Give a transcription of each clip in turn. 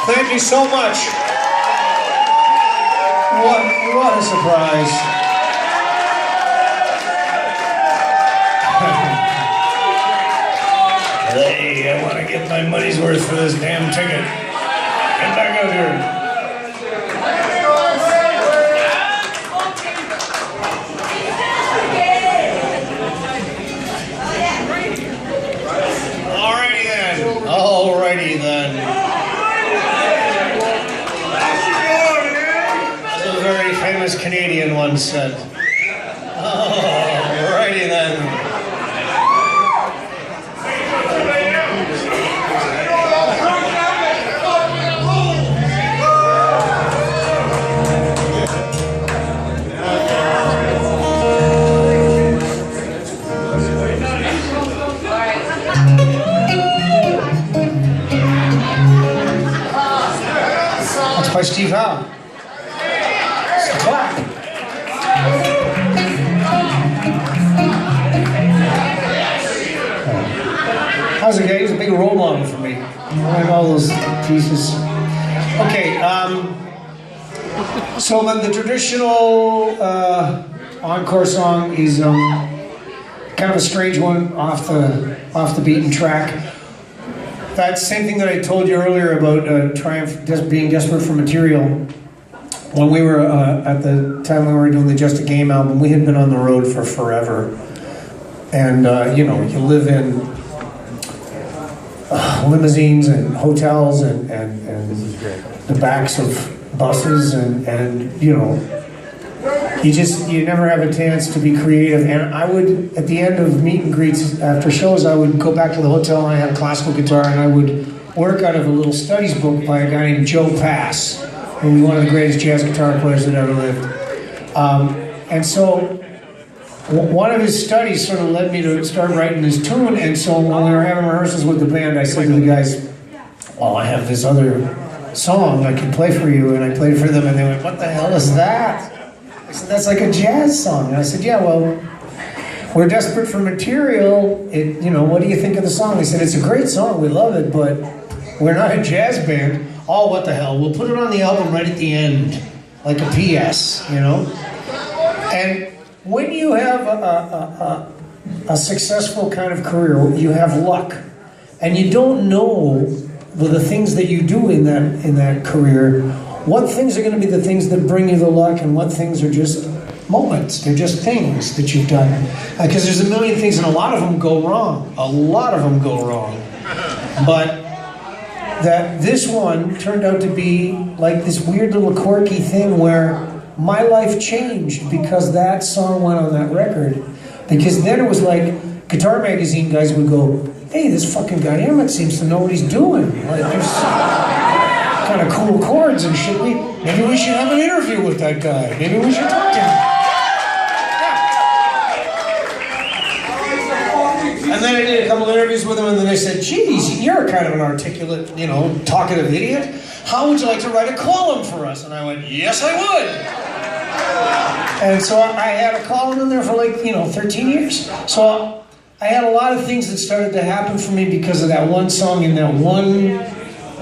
Thank you so much. What a surprise. Hey, I want to get my money's worth for this damn ticket. Get back out here. Alrighty then. As a very famous Canadian once said. Alrighty then. By Steve Howe. It's the clap. How's it going? He was a big role model for me. I like all those pieces. Okay, so the traditional encore song is kind of a strange one, off the beaten track. That same thing that I told you earlier about being desperate for material. When we were, at the time we were doing the Just a Game album, we had been on the road for forever. And, you know, you live in limousines and hotels and the backs of buses and you know, you never have a chance to be creative. And I would, at the end of meet and greets after shows, I would go back to the hotel and I had a classical guitar and I would work out of a little studies book by a guy named Joe Pass, who was one of the greatest jazz guitar players that ever lived. And so one of his studies sort of led me to start writing this tune. And so when we were having rehearsals with the band, I said to the guys, well, I have this other song I can play for you. And I played it for them and they went, what the hell is that? I said, that's like a jazz song. And I said, yeah, well, we're desperate for material. You know, what do you think of the song? They said, it's a great song, we love it, but we're not a jazz band. Oh, what the hell? We'll put it on the album right at the end, like a PS, you know? And when you have a successful kind of career, you have luck, and you don't know the things that you do in that career. What things are going to be the things that bring you the luck, and what things are just moments? They're just things that you've done. Because there's a million things, and a lot of them go wrong. A lot of them go wrong. But that this one turned out to be like this weird little quirky thing where my life changed because that song went on that record. Because then it was like, Guitar Magazine guys would go, hey, this fucking guy Emmett seems to know what he's doing. Like, there's kind of cool chords and shit. Maybe we should have an interview with that guy. Maybe we should talk to him. And then I did a couple interviews with him, and then they said, geez, you're kind of an articulate, you know, talkative idiot. How would you like to write a column for us? And I went, yes, I would. And so I had a column in there for like, 13 years. So I had a lot of things that started to happen for me because of that one song and that one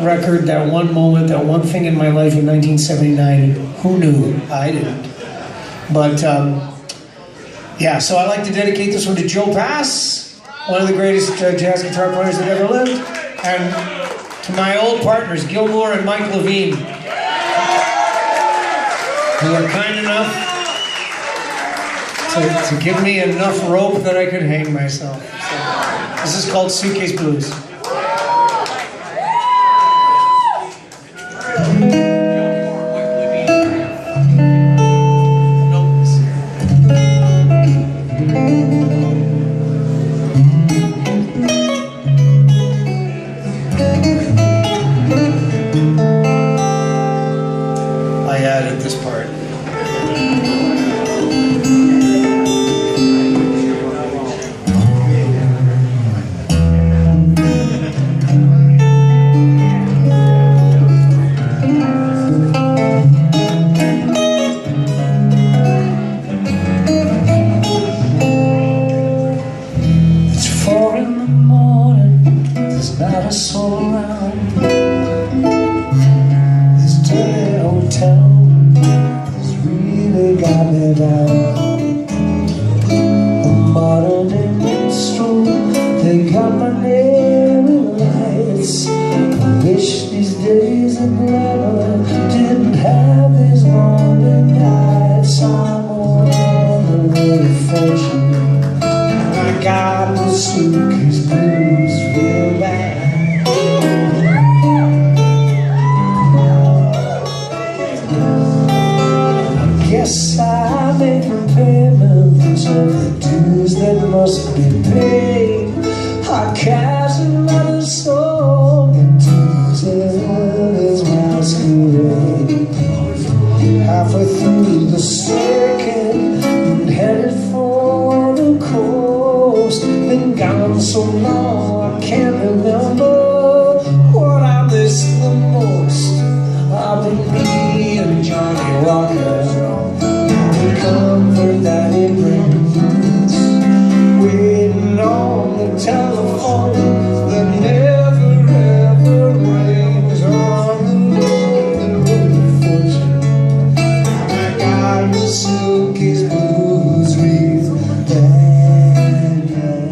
record, that one moment, that one thing in my life in 1979. Who knew? I didn't. But, yeah, so I'd like to dedicate this one to Joe Pass, one of the greatest jazz guitar players that ever lived, and to my old partners, Gilmore and Mike Levine, who are kind enough to give me enough rope that I could hang myself. So, this is called Suitcase Blues. I added this part. It's 4 in the morning, there's not a soul around. drive me down. A modern minstrel, they got my name in lights. I wish these days of glamour didn't have these lonely nights. I'm on the road of fortune, I got the suitcase blues real bad. Guess I make a payment of the dues that must be paid. I cast another soul into this masquerade. Halfway through the circuit and headed for the coast. Been gone so long I can't remember what I miss the most. I've been being Johnny Walker, the comfort that it brings, waiting on the telephone that never ever rings. On the road of fortune, I got the suitcase blues real bad, bad, bad.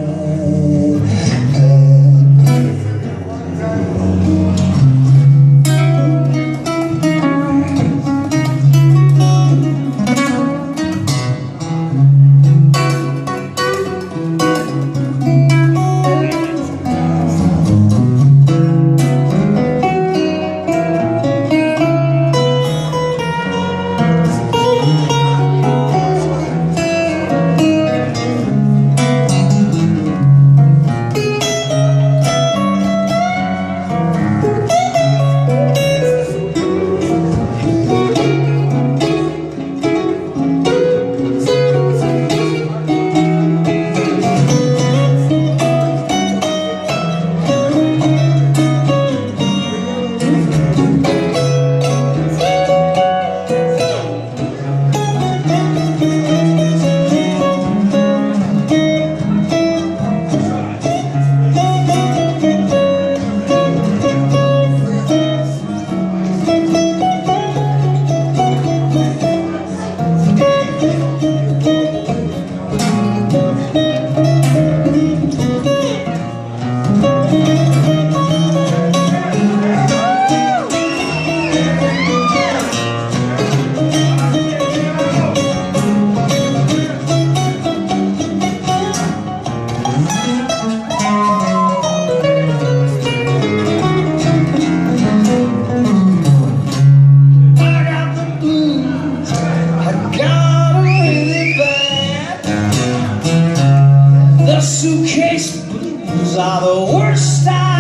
Suitcase blues are the worst I